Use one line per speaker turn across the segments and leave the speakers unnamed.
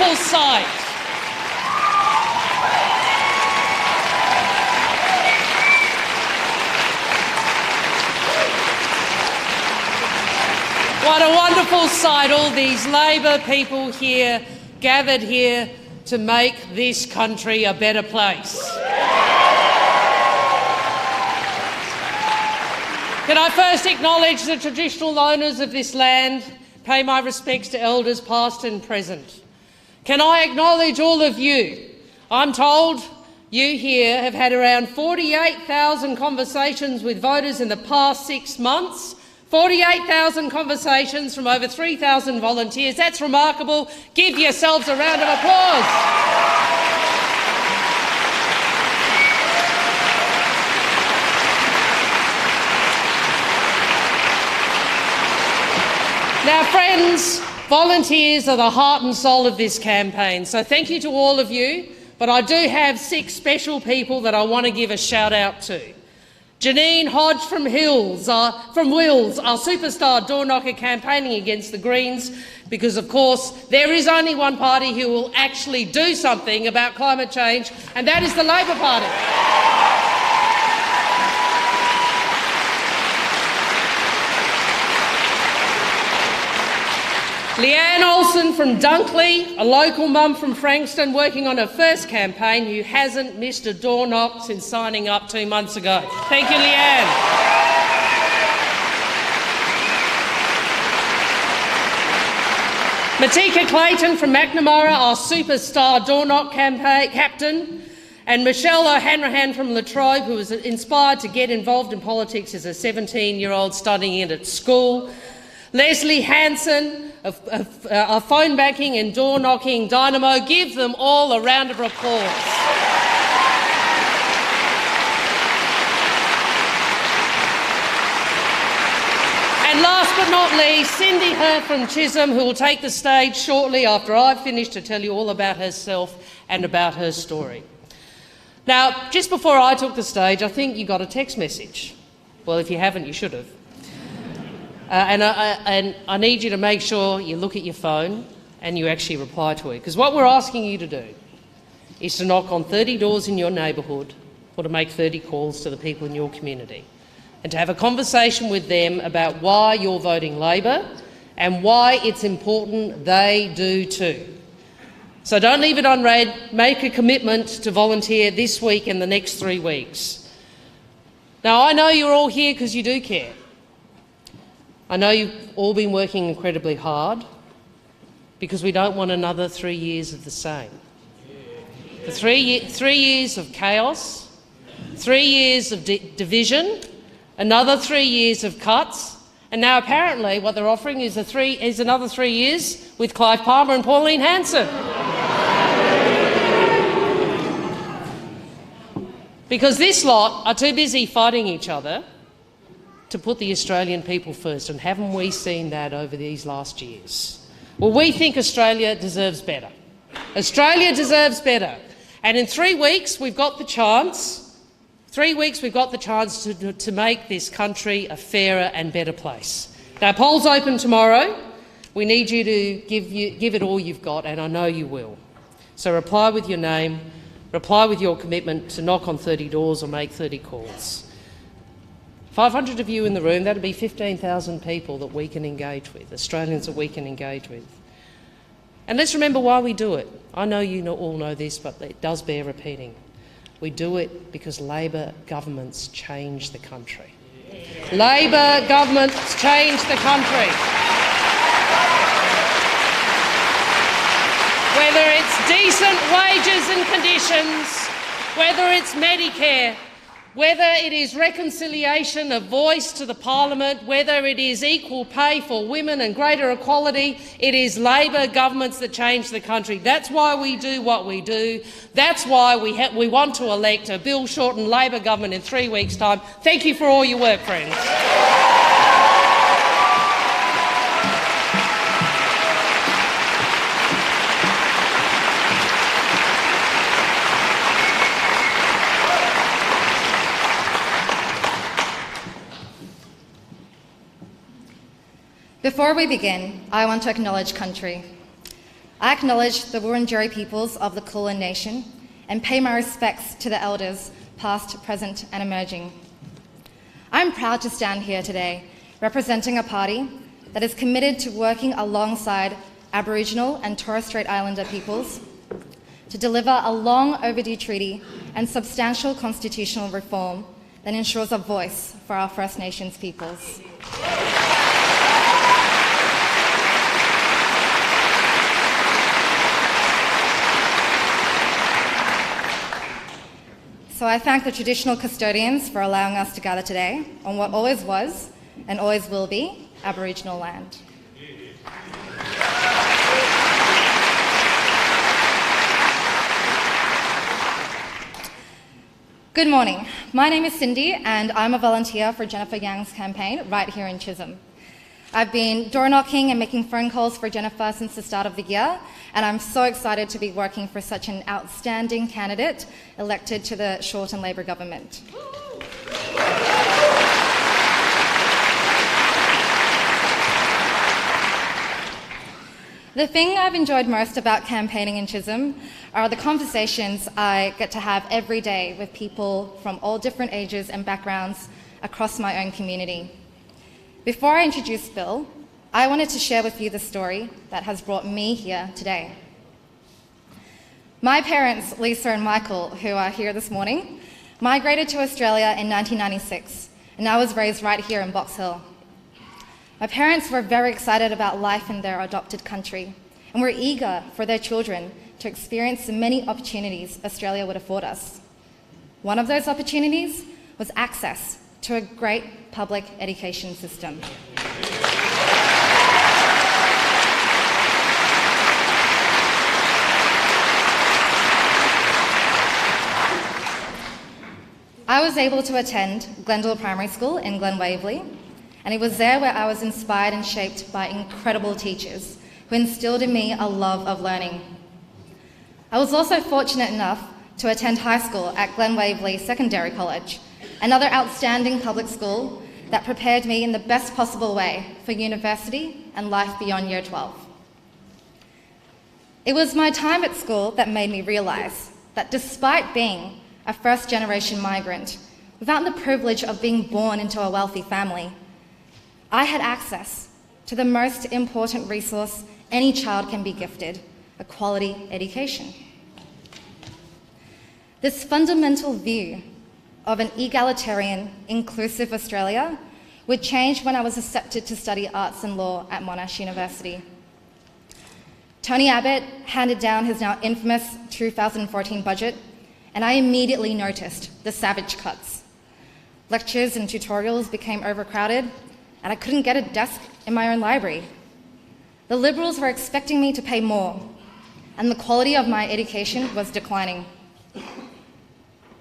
wonderful sight. What a wonderful sight, all these Labor people here, gathered here to make this country a better place. Can I first acknowledge the traditional owners of this land, pay my respects to elders past and present. Can I acknowledge all of you? I'm told you here have had around 48,000 conversations with voters in the past 6 months. 48,000 conversations from over 3,000 volunteers. That's remarkable. Give yourselves a round of applause. Now, friends, volunteers are the heart and soul of this campaign, so thank you to all of you, but I do have 6 special people that I want to give a shout out to. Janine Hodge from Wills, our superstar door knocker campaigning against the Greens, because of course there is only one party who will actually do something about climate change, and that is the Labor Party. Leanne Olsen from Dunkley, a local mum from Frankston working on her first campaign who hasn't missed a door knock since signing up 2 months ago. Thank you, Leanne. Matika Clayton from McNamara, our superstar door knock captain, and Michelle O'Hanrahan from Latrobe, who was inspired to get involved in politics as a 17-year-old studying it at school. Leslie Hanson, a phone banking and door knocking dynamo. Give them all a round of applause. And last but not least, Cindy Hurt from Chism, who will take the stage shortly after I've finished to tell you all about herself and about her story. Now, just before I took the stage, I think you got a text message. Well, if you haven't, you should have. And I need you to make sure you look at your phone and you actually reply to it, because what we're asking you to do is to knock on 30 doors in your neighbourhood or to make 30 calls to the people in your community and to have a conversation with them about why you're voting Labor and why it's important they do too. So don't leave it unread. Make a commitment to volunteer this week and the next 3 weeks. Now, I know you're all here because you do care. I know you've all been working incredibly hard because we don't want another 3 years of the same. The 3 years of chaos, 3 years of division, another 3 years of cuts, and now apparently what they're offering is another 3 years with Clive Palmer and Pauline Hanson. Because this lot are too busy fighting each other to put the Australian people first, and haven't we seen that over these last years? Well, we think Australia deserves better. Australia deserves better. And in 3 weeks, we've got the chance, to make this country a fairer and better place. Now, polls open tomorrow. We need you to give it all you've got, and I know you will. So reply with your name, reply with your commitment to knock on 30 doors or make 30 calls. 500 of you in the room, that'd be 15,000 people that we can engage with, Australians that we can engage with. And let's remember why we do it. I know you all know this, but it does bear repeating. We do it because Labor governments change the country. Labor governments change the country. Whether it's decent wages and conditions, whether it's Medicare, whether it is reconciliation of voice to the parliament, whether it is equal pay for women and greater equality, it is Labor governments that change the country. That's why we do what we do. That's why we want to elect a Bill Shorten Labor government in 3 weeks' time. Thank you for all your work, friends.
Before we begin, I want to acknowledge country. I acknowledge the Wurundjeri peoples of the Kulin Nation and pay my respects to the elders, past, present, and emerging. I'm proud to stand here today representing a party that is committed to working alongside Aboriginal and Torres Strait Islander peoples to deliver a long overdue treaty and substantial constitutional reform that ensures a voice for our First Nations peoples. So I thank the traditional custodians for allowing us to gather today on what always was and always will be Aboriginal land. Good morning. My name is Cindy and I'm a volunteer for Jennifer Yang's campaign right here in Chism. I've been door knocking and making phone calls for Jennifer since the start of the year, and I'm so excited to be working for such an outstanding candidate elected to the Shorten Labor government. The thing I've enjoyed most about campaigning in Chism are the conversations I get to have every day with people from all different ages and backgrounds across my own community. Before I introduce Bill, I wanted to share with you the story that has brought me here today. My parents, Lisa and Michael, who are here this morning, migrated to Australia in 1996, and I was raised right here in Box Hill. My parents were very excited about life in their adopted country and were eager for their children to experience the many opportunities Australia would afford us. One of those opportunities was access to a great public education system. I was able to attend Glendale Primary School in Glen Waverley, and it was there where I was inspired and shaped by incredible teachers who instilled in me a love of learning. I was also fortunate enough to attend high school at Glen Waverley Secondary College, another outstanding public school that prepared me in the best possible way for university and life beyond Year 12. It was my time at school that made me realise that despite being a first-generation migrant, without the privilege of being born into a wealthy family, I had access to the most important resource any child can be gifted, a quality education. This fundamental view of an egalitarian, inclusive Australia would change when I was accepted to study arts and law at Monash University. Tony Abbott handed down his now infamous 2014 budget, and I immediately noticed the savage cuts. Lectures and tutorials became overcrowded, and I couldn't get a desk in my own library. The Liberals were expecting me to pay more, and the quality of my education was declining.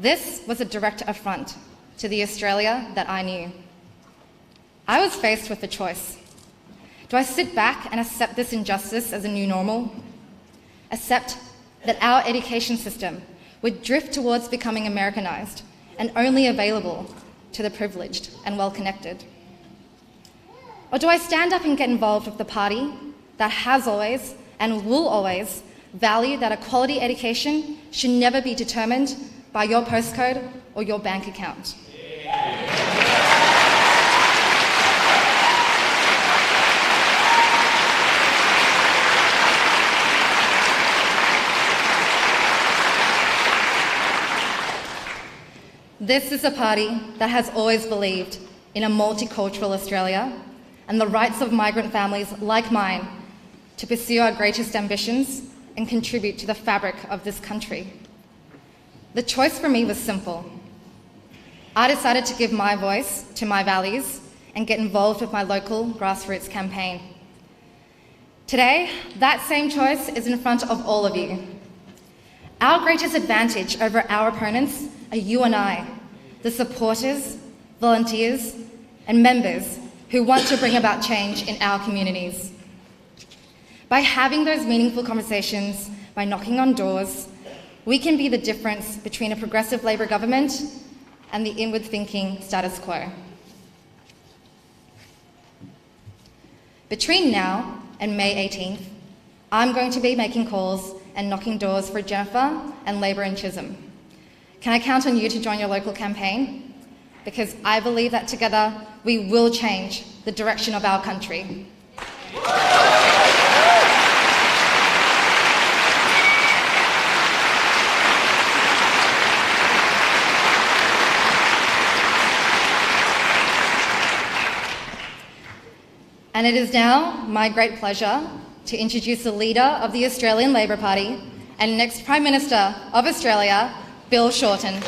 This was a direct affront to the Australia that I knew. I was faced with a choice. Do I sit back and accept this injustice as a new normal? Accept that our education system would drift towards becoming Americanized and only available to the privileged and well-connected? Or do I stand up and get involved with the party that has always and will always value that a quality education should never be determined by your postcode or your bank account? This is a party that has always believed in a multicultural Australia and the rights of migrant families like mine to pursue our greatest ambitions and contribute to the fabric of this country. The choice for me was simple. I decided to give my voice to my values and get involved with my local grassroots campaign. Today, that same choice is in front of all of you. Our greatest advantage over our opponents are you and I, the supporters, volunteers, and members who want to bring about change in our communities. By having those meaningful conversations, by knocking on doors, we can be the difference between a progressive Labor government and the inward-thinking status quo. Between now and May 18th, I'm going to be making calls and knocking doors for Jennifer and Labor in Chism. Can I count on you to join your local campaign? Because I believe that together we will change the direction of our country. And it is now my great pleasure to introduce the leader of the Australian Labor Party and next Prime Minister of Australia, Bill Shorten.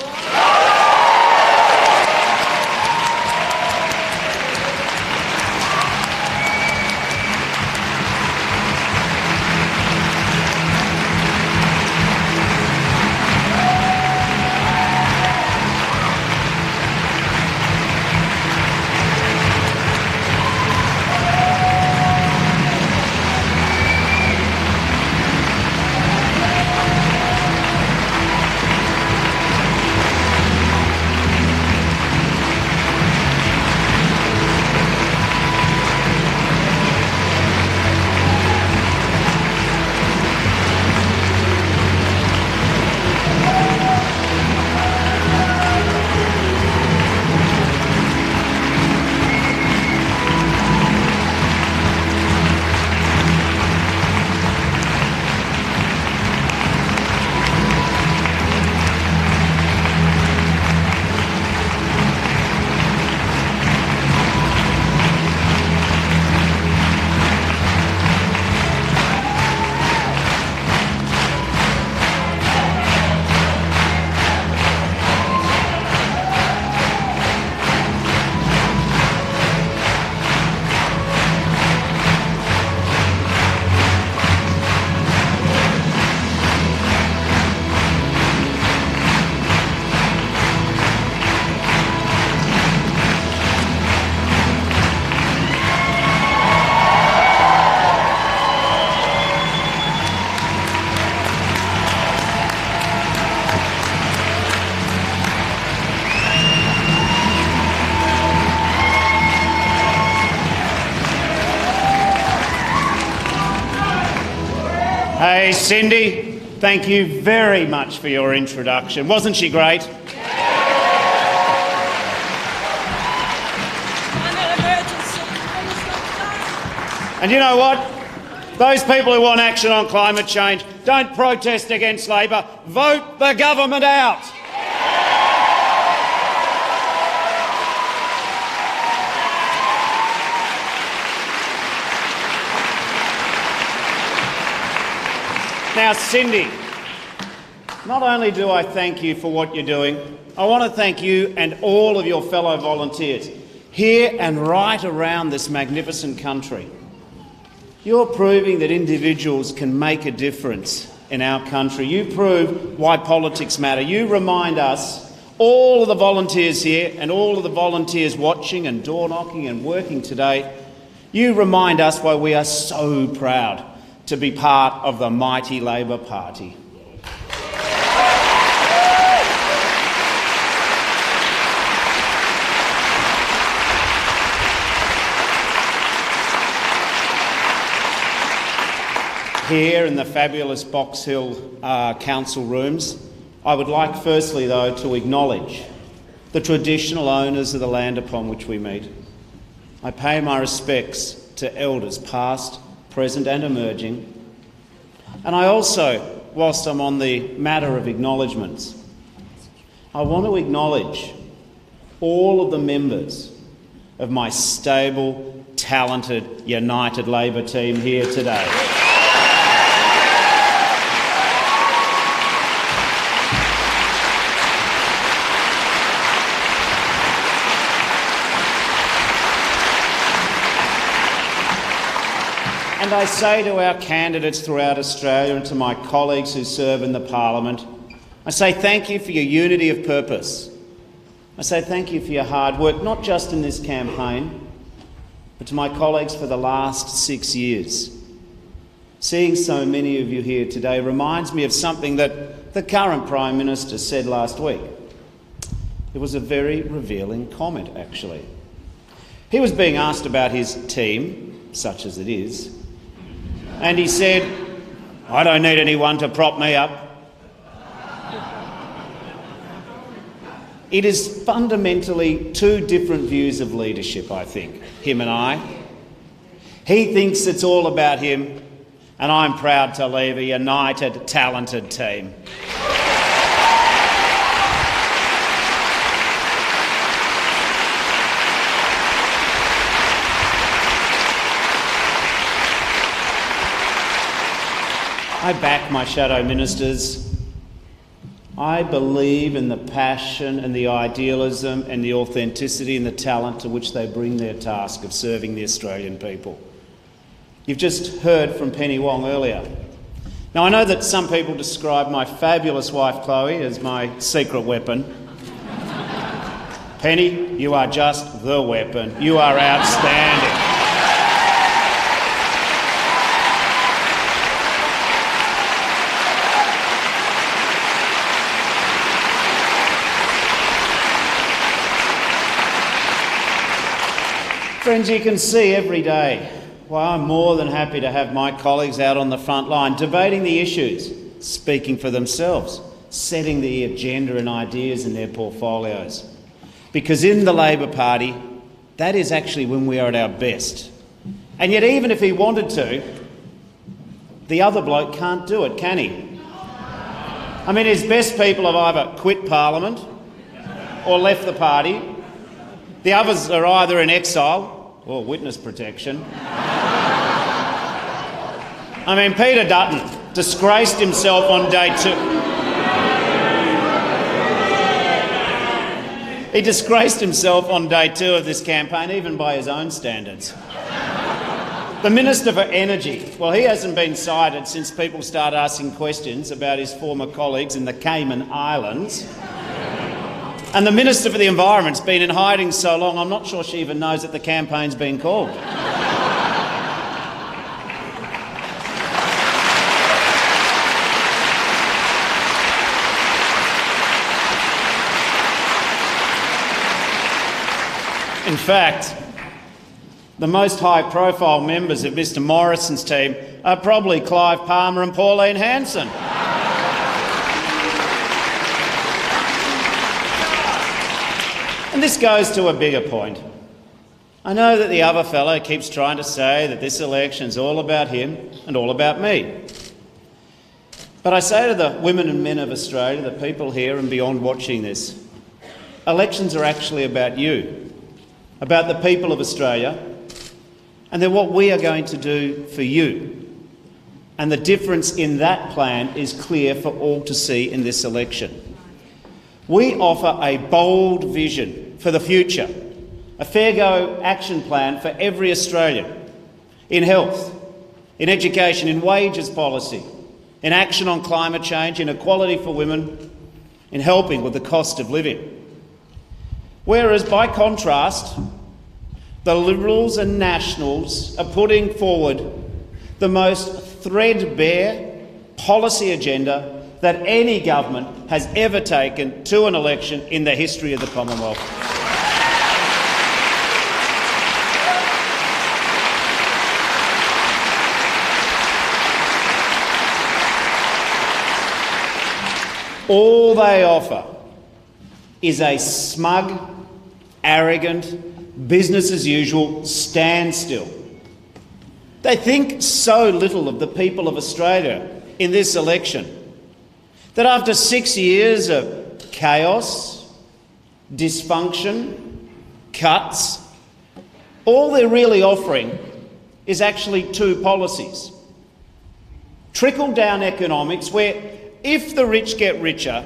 Hey, Cindy, thank you very much for your introduction. Wasn't she great? And you know what? Those people who want action on climate change, don't protest against Labor, vote the government out. Now, Cindy, not only do I thank you for what you're doing, I want to thank you and all of your fellow volunteers here and right around this magnificent country. You're proving that individuals can make a difference in our country. You prove why politics matter. You remind us, all of the volunteers here and all of the volunteers watching and door knocking and working today, you remind us why we are so proud to be part of the mighty Labor Party. Here in the fabulous Box Hill Council rooms, I would like firstly, though, to acknowledge the traditional owners of the land upon which we meet. I pay my respects to elders past, present and emerging. And I also, whilst I'm on the matter of acknowledgements, I want to acknowledge all of the members of my stable, talented, united Labor team here today. And I say to our candidates throughout Australia and to my colleagues who serve in the Parliament, I say thank you for your unity of purpose. I say thank you for your hard work, not just in this campaign, but to my colleagues for the last 6 years. Seeing so many of you here today reminds me of something that the current Prime Minister said last week. It was a very revealing comment, actually. He was being asked about his team, such as it is, and he said, I don't need anyone to prop me up. It is fundamentally two different views of leadership, I think, him and I. He thinks it's all about him, and I'm proud to lead a united, talented team. I back my shadow ministers. I believe in the passion and the idealism and the authenticity and the talent to which they bring their task of serving the Australian people. You've just heard from Penny Wong earlier. Now, I know that some people describe my fabulous wife Chloe as my secret weapon. Penny, you are just the weapon. You are outstanding. Friends, you can see every day why I'm more than happy to have my colleagues out on the front line, debating the issues, speaking for themselves, setting the agenda and ideas in their portfolios. Because in the Labor Party, that is actually when we are at our best. And yet, even if he wanted to, the other bloke can't do it, can he? I mean, his best people have either quit Parliament or left the party. The others are either in exile or witness protection. I mean, Peter Dutton disgraced himself on day 2. He disgraced himself on day 2 of this campaign, even by his own standards. The Minister for Energy, well, he hasn't been cited since people started asking questions about his former colleagues in the Cayman Islands. And the Minister for the Environment's been in hiding so long, I'm not sure she even knows that the campaign's been called. In fact, the most high-profile members of Mr Morrison's team are probably Clive Palmer and Pauline Hanson. And this goes to a bigger point. I know that the other fellow keeps trying to say that this election's all about him and all about me. But I say to the women and men of Australia, the people here and beyond watching this, elections are actually about you, about the people of Australia, and they're what we are going to do for you. And the difference in that plan is clear for all to see in this election. We offer a bold vision for the future, a fair go action plan for every Australian, in health, in education, in wages policy, in action on climate change, in equality for women, in helping with the cost of living. Whereas, by contrast, the Liberals and Nationals are putting forward the most threadbare policy agenda that any government has ever taken to an election in the history of the Commonwealth. All they offer is a smug, arrogant, business-as-usual standstill. They think so little of the people of Australia in this election that after 6 years of chaos, dysfunction, cuts, all they're really offering is actually two policies. Trickle-down economics, where if the rich get richer,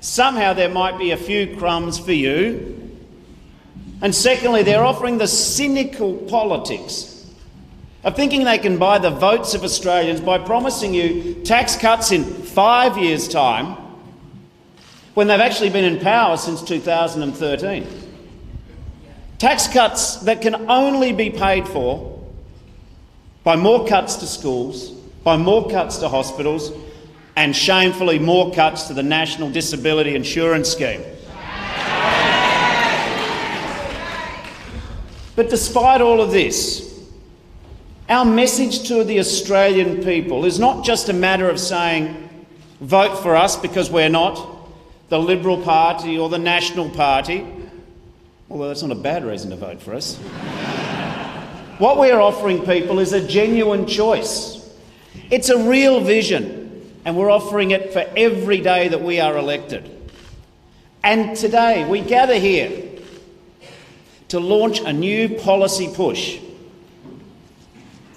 somehow there might be a few crumbs for you. And secondly, they're offering the cynical politics of thinking they can buy the votes of Australians by promising you tax cuts in 5 years' time when they've actually been in power since 2013. Tax cuts that can only be paid for by more cuts to schools, by more cuts to hospitals, and shamefully more cuts to the National Disability Insurance Scheme. But despite all of this, Our message to the Australian people is not just a matter of saying, vote for us because we're not the Liberal Party or the National Party, although that's not a bad reason to vote for us. What we're offering people is a genuine choice. It's a real vision, and we're offering it for every day that we are elected. And today we gather here to launch a new policy push,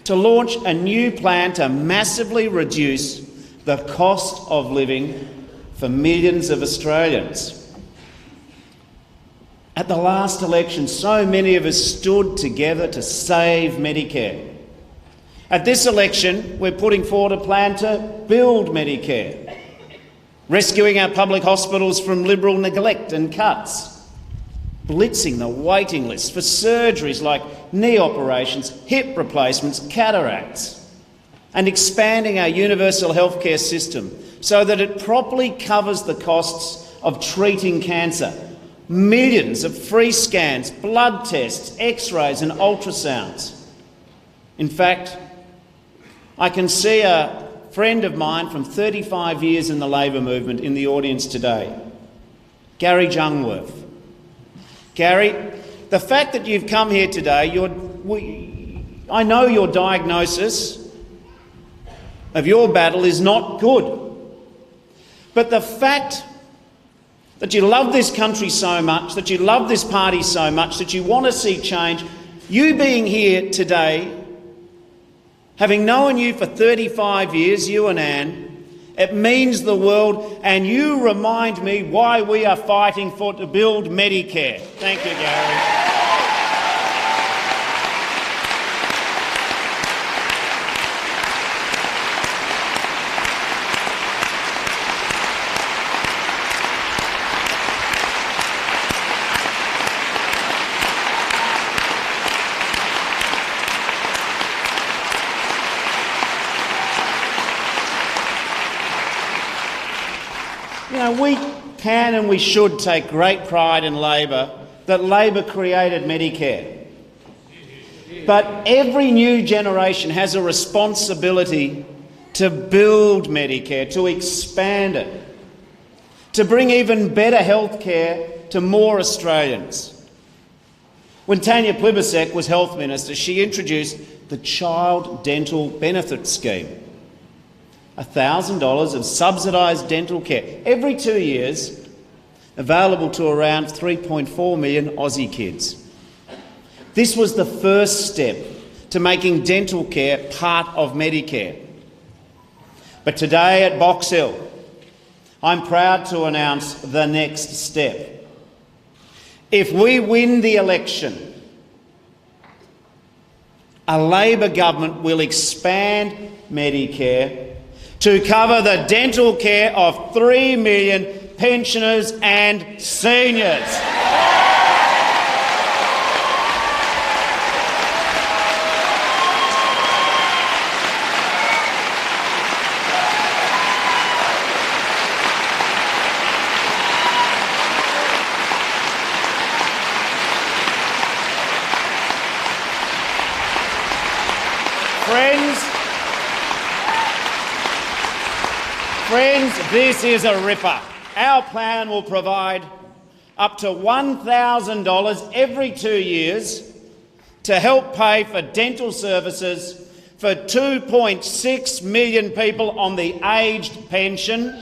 to launch a new plan to massively reduce the cost of living for millions of Australians. At the last election, so many of us stood together to save Medicare. At this election, we're putting forward a plan to build Medicare, rescuing our public hospitals from Liberal neglect and cuts, blitzing the waiting list for surgeries like knee operations, hip replacements, cataracts, and expanding our universal healthcare system so that it properly covers the costs of treating cancer. Millions of free scans, blood tests, x-rays and ultrasounds. In fact, I can see a friend of mine from 35 years in the Labor movement in the audience today, Gary Jungworth. Gary, the fact that you've come here today, I know your diagnosis of your battle is not good, but the fact that you love this country so much, that you love this party so much, that you want to see change, you being here today, having known you for 35 years, you and Anne, it means the world, and you remind me why we are fighting to build Medicare. Thank you, Gary. We can and we should take great pride in Labor that Labor created Medicare. But every new generation has a responsibility to build Medicare, to expand it, to bring even better health care to more Australians. When Tanya Plibersek was Health Minister, she introduced the Child Dental Benefit Scheme. $1,000 of subsidised dental care every 2 years, available to around 3.4 million Aussie kids. This was the first step to making dental care part of Medicare. But today at Box Hill, I'm proud to announce the next step. If we win the election, a Labor government will expand Medicare to cover the dental care of 3 million pensioners and seniors. Friends, this is a ripper. Our plan will provide up to $1,000 every 2 years to help pay for dental services for 2.6 million people on the aged pension.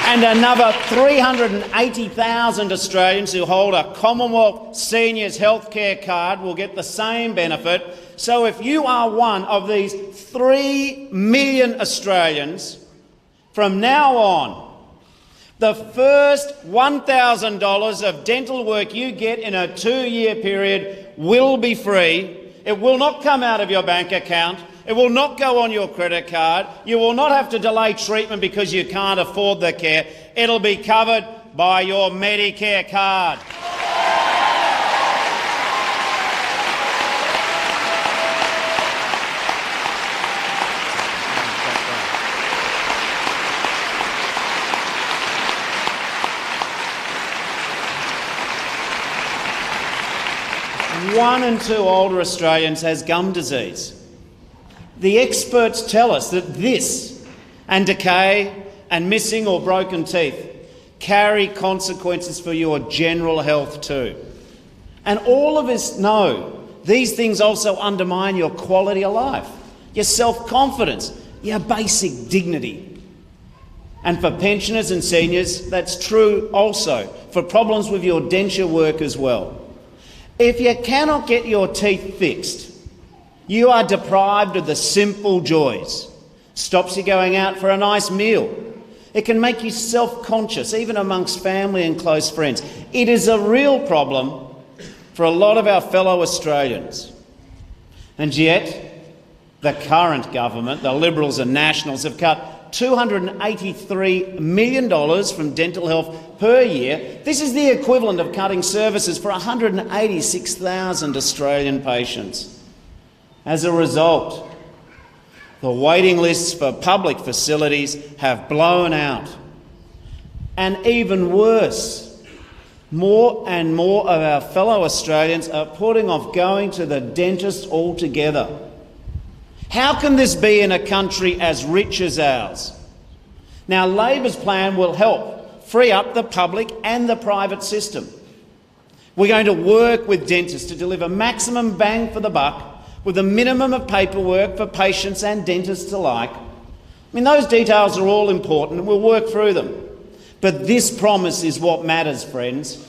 And another 380,000 Australians who hold a Commonwealth Seniors Healthcare card will get the same benefit. So if you are one of these 3 million Australians, from now on, the first $1,000 of dental work you get in a 2-year period will be free. It will not come out of your bank account. It will not go on your credit card. You will not have to delay treatment because you can't afford the care. It'll be covered by your Medicare card. 1 in 2 older Australians has gum disease. The experts tell us that this and decay and missing or broken teeth carry consequences for your general health too. And all of us know these things also undermine your quality of life, your self-confidence, your basic dignity. And for pensioners and seniors, that's true also for problems with your denture work as well. If you cannot get your teeth fixed, you are deprived of the simple joys. Stops you going out for a nice meal. It can make you self-conscious, even amongst family and close friends. It is a real problem for a lot of our fellow Australians. And yet, the current government, the Liberals and Nationals, have cut $283 million from dental health per year. This is the equivalent of cutting services for 186,000 Australian patients. As a result, the waiting lists for public facilities have blown out. And even worse, more and more of our fellow Australians are putting off going to the dentist altogether. How can this be in a country as rich as ours? Now, Labor's plan will help free up the public and the private system. We're going to work with dentists to deliver maximum bang for the buck with a minimum of paperwork for patients and dentists alike. I mean, those details are all important and we'll work through them. But this promise is what matters, friends.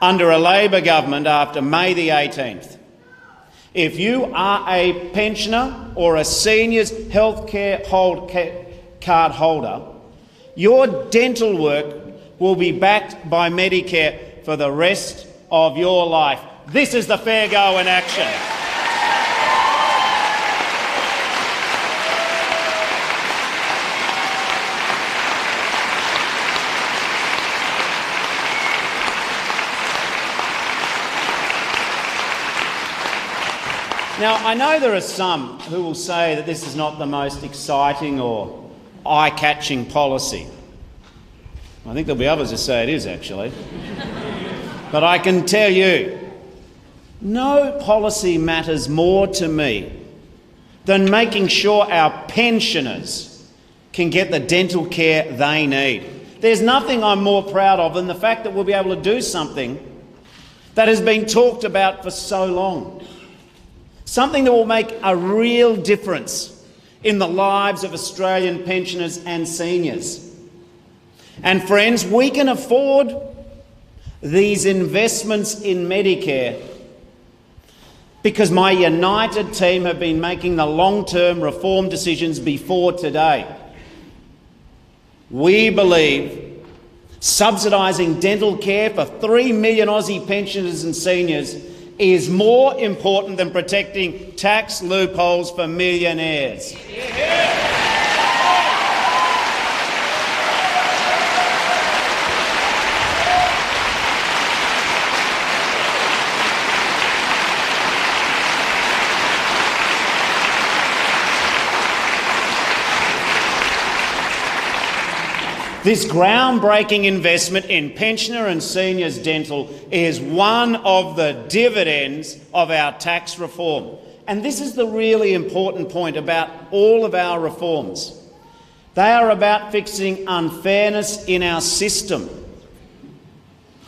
Under a Labor government after May the 18th, if you are a pensioner or a seniors healthcare card holder, your dental work will be backed by Medicare for the rest of your life. This is the fair go in action. Now, I know there are some who will say that this is not the most exciting or eye-catching policy. I think there'll be others who say it is, actually. But I can tell you, no policy matters more to me than making sure our pensioners can get the dental care they need. There's nothing I'm more proud of than the fact that we'll be able to do something that has been talked about for so long. Something that will make a real difference in the lives of Australian pensioners and seniors. And friends, we can afford these investments in Medicare because my united team have been making the long-term reform decisions before today. We believe subsidising dental care for 3 million Aussie pensioners and seniors is more important than protecting tax loopholes for millionaires. This groundbreaking investment in pensioner and seniors dental is one of the dividends of our tax reform. And this is the really important point about all of our reforms. They are about fixing unfairness in our system.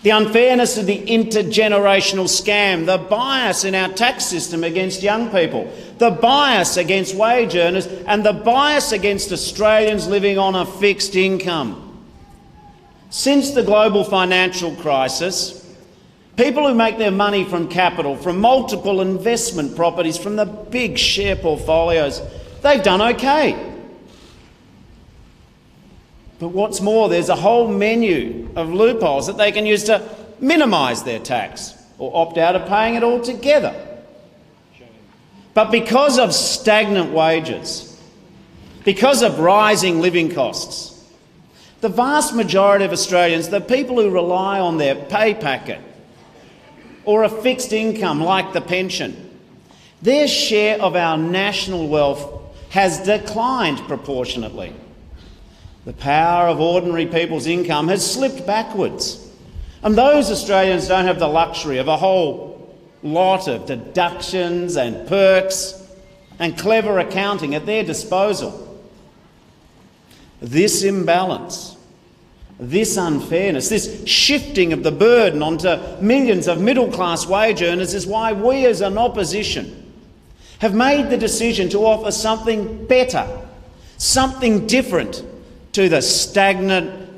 The unfairness of the intergenerational scam, the bias in our tax system against young people, the bias against wage earners, and the bias against Australians living on a fixed income. Since the global financial crisis, people who make their money from capital, from multiple investment properties, from the big share portfolios, they've done okay. But what's more, there's a whole menu of loopholes that they can use to minimise their tax or opt out of paying it altogether. But because of stagnant wages, because of rising living costs, the vast majority of Australians, the people who rely on their pay packet or a fixed income like the pension, their share of our national wealth has declined proportionately. The power of ordinary people's income has slipped backwards. And those Australians don't have the luxury of a whole lot of deductions and perks and clever accounting at their disposal. This imbalance, this unfairness, this shifting of the burden onto millions of middle-class wage earners is why we as an opposition have made the decision to offer something better, something different to the stagnant,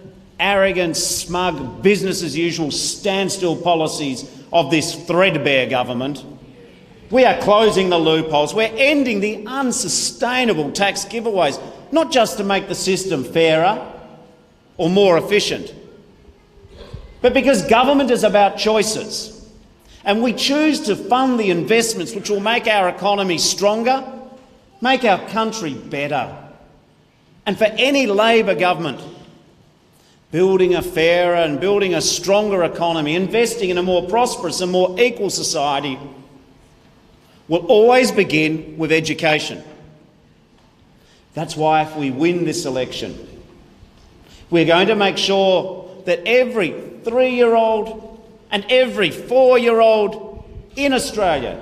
arrogant, smug, business-as-usual standstill policies of this threadbare government. We are closing the loopholes. We're ending the unsustainable tax giveaways, not just to make the system fairer or more efficient, but because government is about choices, and we choose to fund the investments which will make our economy stronger, make our country better. And for any Labor government, building a fairer and building a stronger economy, investing in a more prosperous and more equal society will always begin with education. That's why if we win this election, we're going to make sure that every 3-year-old and every 4-year-old in Australia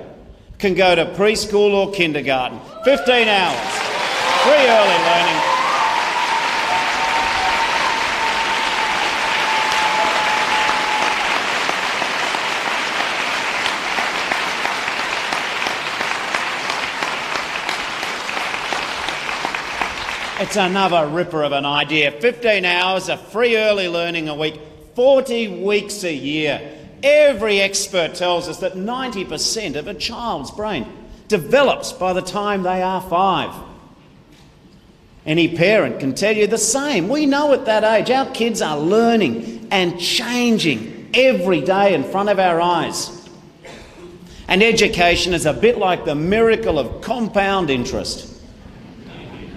can go to preschool or kindergarten. 15 hours, free early learning. It's another ripper of an idea. 15 hours of free early learning a week, 40 weeks a year. Every expert tells us that 90% of a child's brain develops by the time they are 5. Any parent can tell you the same. We know at that age our kids are learning and changing every day in front of our eyes. And education is a bit like the miracle of compound interest.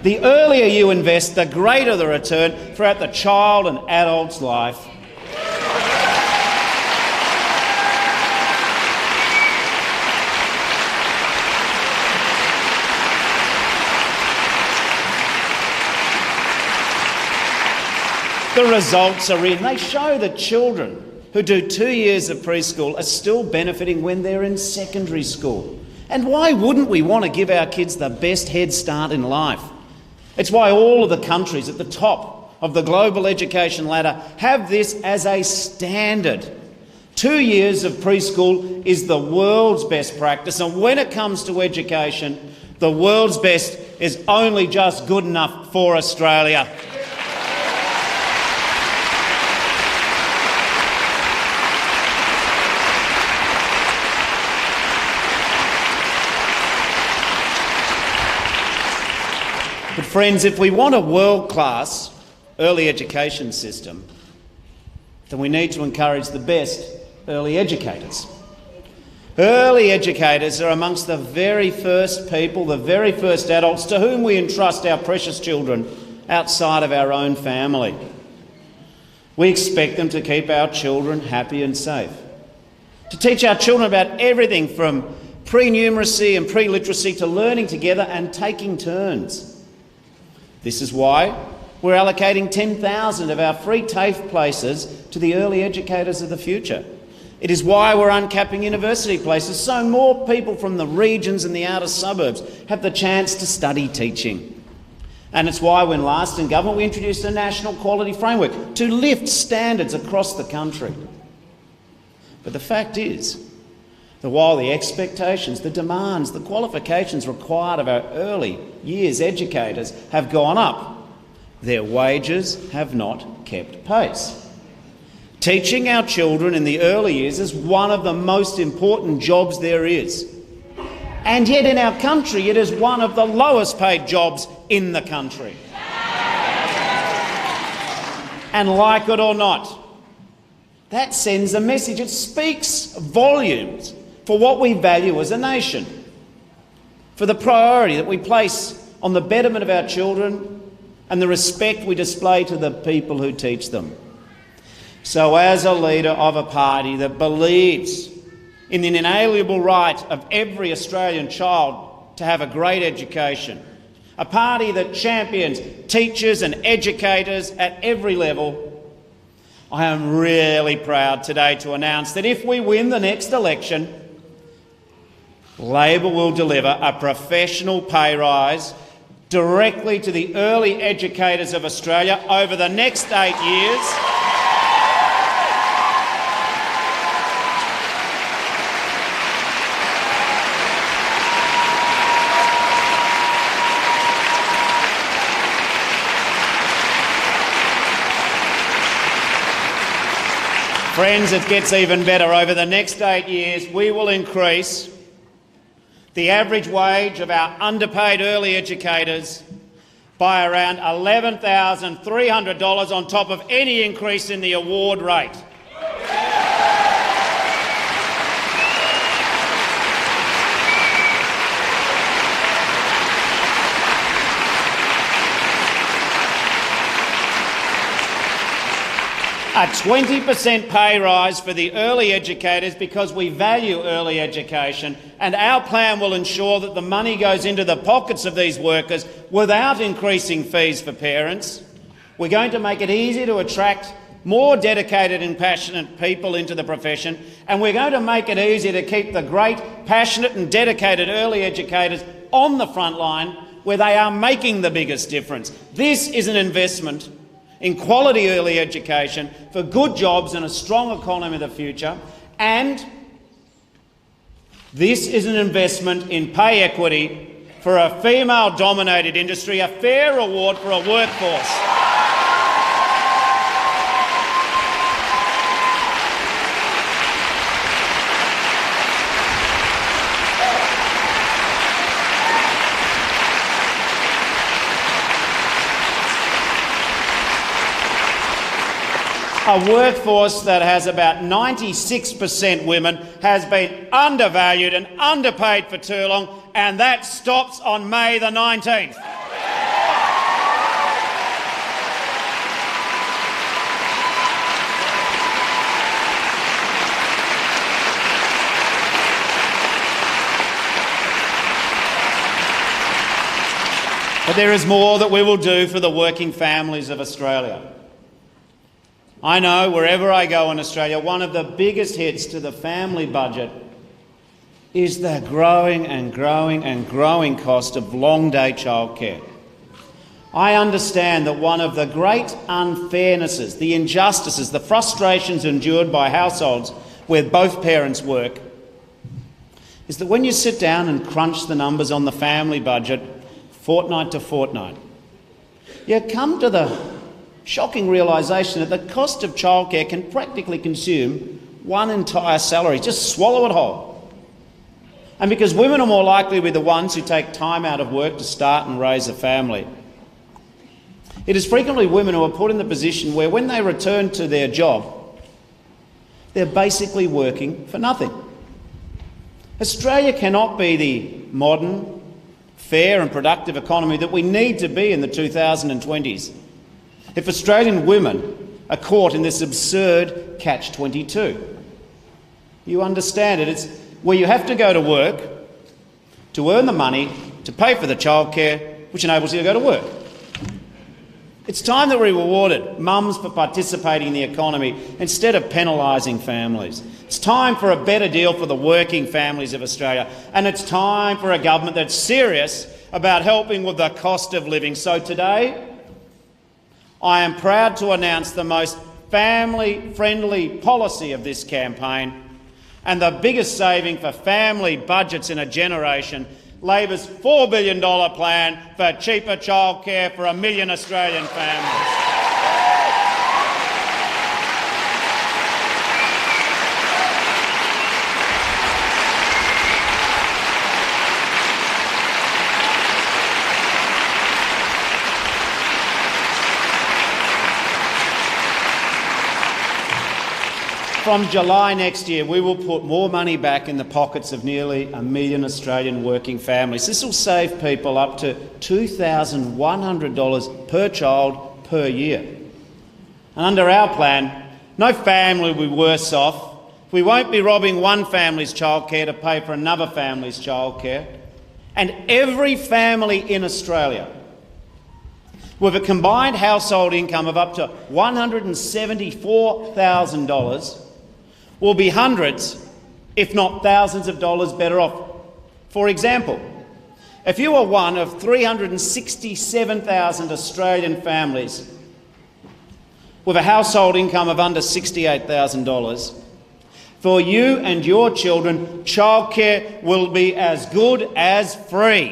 The earlier you invest, the greater the return throughout the child and adult's life. The results are in. They show that children who do 2 years of preschool are still benefiting when they're in secondary school. And why wouldn't we want to give our kids the best head start in life? It's why all of the countries at the top of the global education ladder have this as a standard. 2 years of preschool is the world's best practice, and when it comes to education, the world's best is only just good enough for Australia. But friends, if we want a world-class early education system, then we need to encourage the best early educators. Early educators are amongst the very first people, the very first adults to whom we entrust our precious children outside of our own family. We expect them to keep our children happy and safe, to teach our children about everything from pre-numeracy and pre-literacy to learning together and taking turns. This is why we're allocating 10,000 of our free TAFE places to the early educators of the future. It is why we're uncapping university places so more people from the regions and the outer suburbs have the chance to study teaching. And it's why when last in government we introduced a national quality framework to lift standards across the country. But the fact is that while the expectations, the demands, the qualifications required of our early years educators have gone up, their wages have not kept pace. Teaching our children in the early years is one of the most important jobs there is. And yet in our country it is one of the lowest paid jobs in the country. And like it or not, that sends a message. It speaks volumes for what we value as a nation, for the priority that we place on the betterment of our children and the respect we display to the people who teach them. So as a leader of a party that believes in the inalienable right of every Australian child to have a great education, a party that champions teachers and educators at every level, I am really proud today to announce that if we win the next election, Labor will deliver a professional pay rise directly to the early educators of Australia over the next 8 years. Friends, it gets even better. Over the next 8 years, we will increase the average wage of our underpaid early educators by around $11,300 on top of any increase in the award rate. A 20% pay rise for the early educators because we value early education, and our plan will ensure that the money goes into the pockets of these workers without increasing fees for parents. We're going to make it easier to attract more dedicated and passionate people into the profession, and we're going to make it easier to keep the great, passionate and dedicated early educators on the front line where they are making the biggest difference. This is an investment in quality early education for good jobs and a strong economy of the future, and this is an investment in pay equity for a female-dominated industry, a fair reward for a workforce. A workforce that has about 96% women has been undervalued and underpaid for too long, and that stops on May the 19th. But there is more that we will do for the working families of Australia. I know wherever I go in Australia, one of the biggest hits to the family budget is the growing and growing cost of long-day childcare. I understand that one of the great unfairnesses, the injustices, the frustrations endured by households where both parents work is that when you sit down and crunch the numbers on the family budget fortnight to fortnight, you come to the shocking realisation that the cost of childcare can practically consume one entire salary, just swallow it whole. And because women are more likely to be the ones who take time out of work to start and raise a family, it is frequently women who are put in the position where when they return to their job, they're basically working for nothing. Australia cannot be the modern, fair and productive economy that we need to be in the 2020s if Australian women are caught in this absurd catch-22. You understand it. It's where you have to go to work to earn the money to pay for the childcare, which enables you to go to work. It's time that we rewarded mums for participating in the economy instead of penalising families. It's time for a better deal for the working families of Australia, and it's time for a government that's serious about helping with the cost of living. So today, I am proud to announce the most family-friendly policy of this campaign and the biggest saving for family budgets in a generation, Labor's $4 billion plan for cheaper childcare for 1 million Australian families. From July next year, we will put more money back in the pockets of nearly 1 million Australian working families. This will save people up to $2,100 per child per year. And under our plan, no family will be worse off. We won't be robbing one family's childcare to pay for another family's childcare. And every family in Australia with a combined household income of up to $174,000 will be hundreds, if not thousands of dollars better off. For example, if you are one of 367,000 Australian families with a household income of under $68,000, for you and your children, childcare will be as good as free.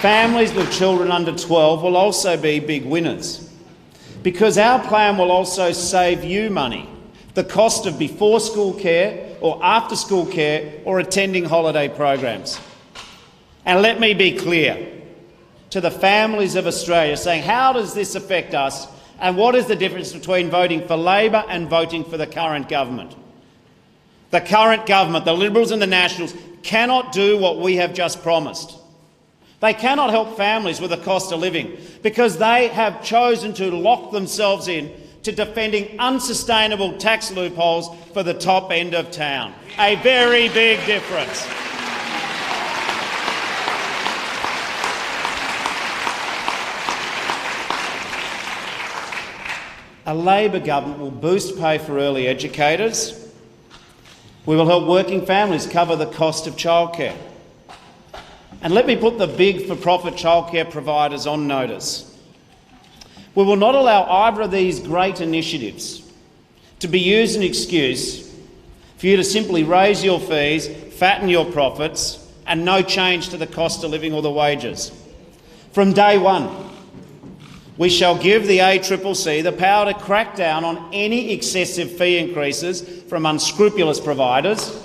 Families with children under 12 will also be big winners, because our plan will also save you money, the cost of before school care or after school care or attending holiday programs. And let me be clear to the families of Australia saying, how does this affect us and what is the difference between voting for Labor and voting for the current government? The current government, the Liberals and the Nationals, cannot do what we have just promised. They cannot help families with the cost of living because they have chosen to lock themselves in to defending unsustainable tax loopholes for the top end of town. A very big difference. A Labor government will boost pay for early educators. We will help working families cover the cost of childcare. And let me put the big for-profit childcare providers on notice. We will not allow either of these great initiatives to be used as an excuse for you to simply raise your fees, fatten your profits, and no change to the cost of living or the wages. From day one, we shall give the ACCC the power to crack down on any excessive fee increases from unscrupulous providers,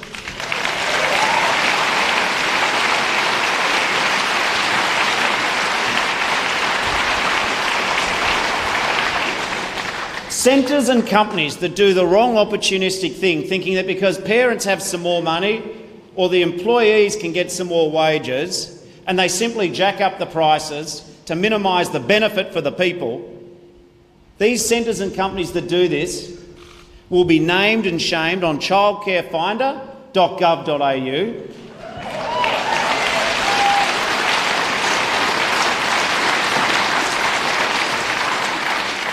centres and companies that do the wrong opportunistic thing, thinking that because parents have some more money or the employees can get some more wages and they simply jack up the prices to minimise the benefit for the people, these centres and companies that do this will be named and shamed on childcarefinder.gov.au.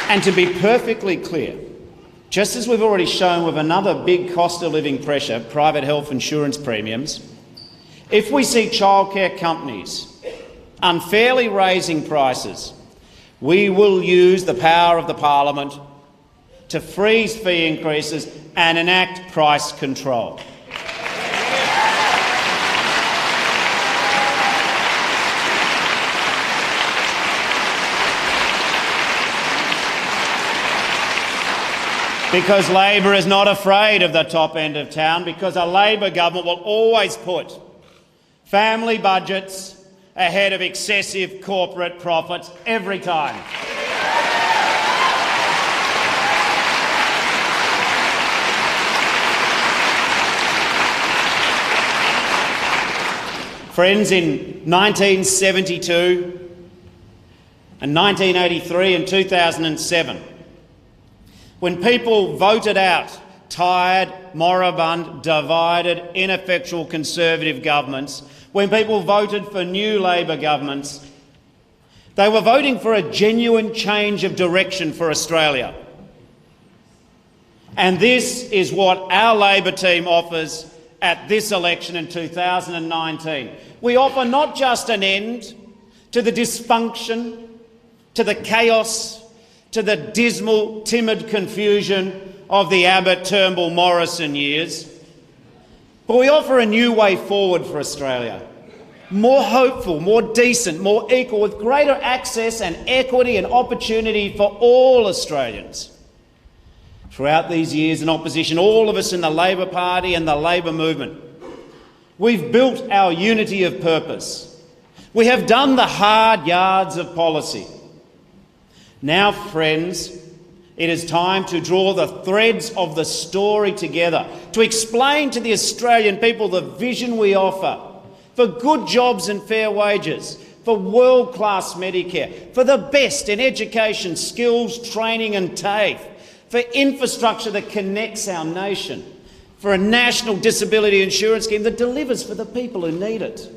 And to be perfectly clear, just as we've already shown with another big cost of living pressure, private health insurance premiums, if we see childcare companies unfairly raising prices, we will use the power of the Parliament to freeze fee increases and enact price control. Because Labor is not afraid of the top end of town, because a Labor government will always put family budgets ahead of excessive corporate profits every time. Friends, in 1972 and 1983 and 2007, when people voted out tired, moribund, divided, ineffectual Conservative governments, when people voted for new Labor governments, they were voting for a genuine change of direction for Australia. And this is what our Labor team offers at this election in 2019. We offer not just an end to the dysfunction, to the chaos, to the dismal, timid confusion of the Abbott, Turnbull, Morrison years, but we offer a new way forward for Australia. More hopeful, more decent, more equal, with greater access and equity and opportunity for all Australians. Throughout these years in opposition, all of us in the Labor Party and the Labor movement, we've built our unity of purpose. We have done the hard yards of policy. Now, friends, it is time to draw the threads of the story together, to explain to the Australian people the vision we offer for good jobs and fair wages, for world-class Medicare, for the best in education, skills, training and TAFE, for infrastructure that connects our nation, for a national disability insurance scheme that delivers for the people who need it.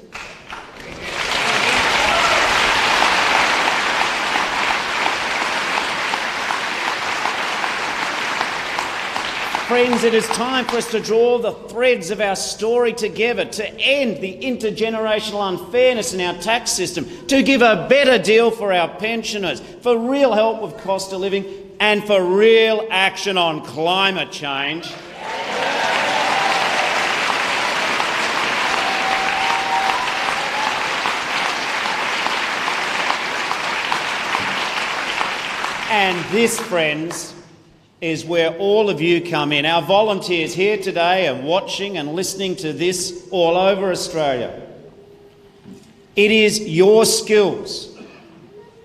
Friends, it is time for us to draw the threads of our story together, to end the intergenerational unfairness in our tax system, to give a better deal for our pensioners, for real help with cost of living, and for real action on climate change. And this, friends, is where all of you come in. Our volunteers here today are watching and listening to this all over Australia. It is your skills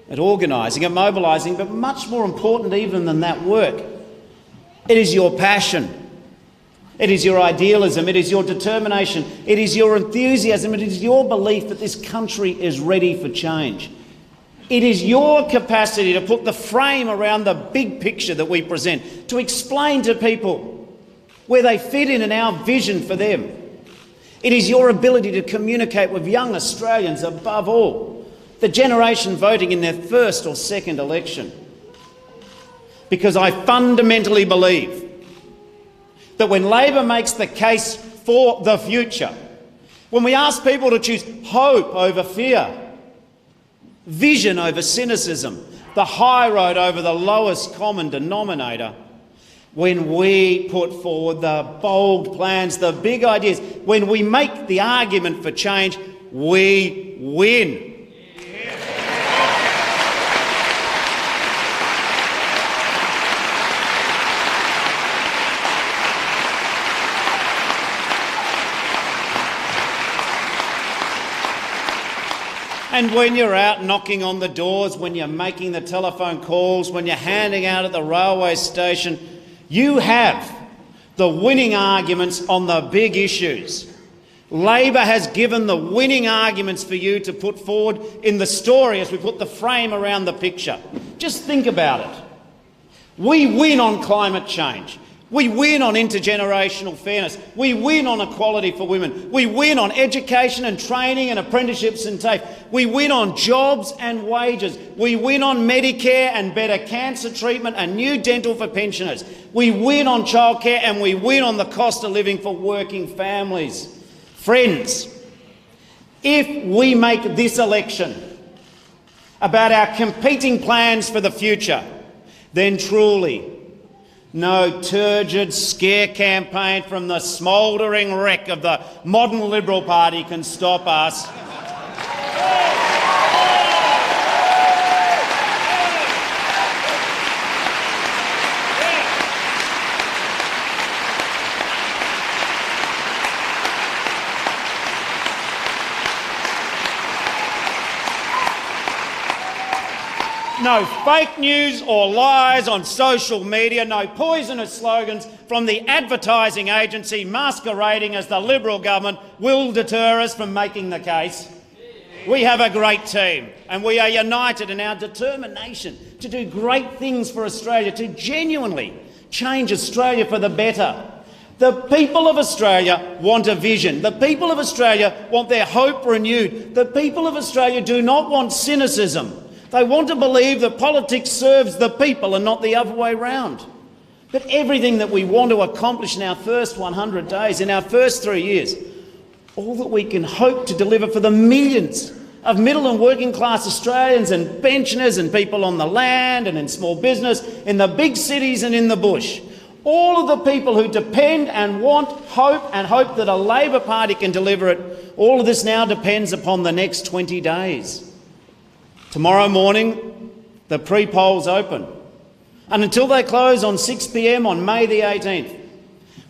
at organising, at mobilising, but much more important even than that work, it is your passion. It is your idealism, it is your determination, it is your enthusiasm, it is your belief that this country is ready for change. It is your capacity to put the frame around the big picture that we present, to explain to people where they fit in our vision for them. It is your ability to communicate with young Australians, above all, the generation voting in their first or second election. Because I fundamentally believe that when Labor makes the case for the future, when we ask people to choose hope over fear, vision over cynicism, the high road over the lowest common denominator, when we put forward the bold plans, the big ideas, when we make the argument for change, we win. And when you're out knocking on the doors, when you're making the telephone calls, when you're handing out at the railway station, you have the winning arguments on the big issues. Labor has given the winning arguments for you to put forward in the story as we put the frame around the picture. Just think about it. We win on climate change. We win on intergenerational fairness. We win on equality for women. We win on education and training and apprenticeships and TAFE. We win on jobs and wages. We win on Medicare and better cancer treatment and new dental for pensioners. We win on childcare and we win on the cost of living for working families. Friends, if we make this election about our competing plans for the future, then truly no turgid scare campaign from the smouldering wreck of the modern Liberal Party can stop us. No fake news or lies on social media, no poisonous slogans from the advertising agency masquerading as the Liberal government will deter us from making the case. We have a great team and we are united in our determination to do great things for Australia, to genuinely change Australia for the better. The people of Australia want a vision. The people of Australia want their hope renewed. The people of Australia do not want cynicism. They want to believe that politics serves the people and not the other way round. But everything that we want to accomplish in our first 100 days, in our first 3 years, all that we can hope to deliver for the millions of middle and working class Australians and pensioners and people on the land and in small business, in the big cities and in the bush, all of the people who depend and want hope and hope that a Labor Party can deliver it, all of this now depends upon the next 20 days. Tomorrow morning, the pre-polls open. And until they close on 6 p.m. on May the 18th,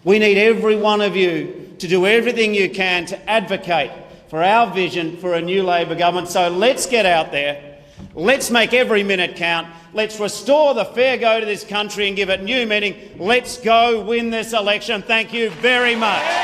we need every one of you to do everything you can to advocate for our vision for a new Labor government. So let's get out there. Let's make every minute count. Let's restore the fair go to this country and give it new meaning. Let's go win this election. Thank you very much.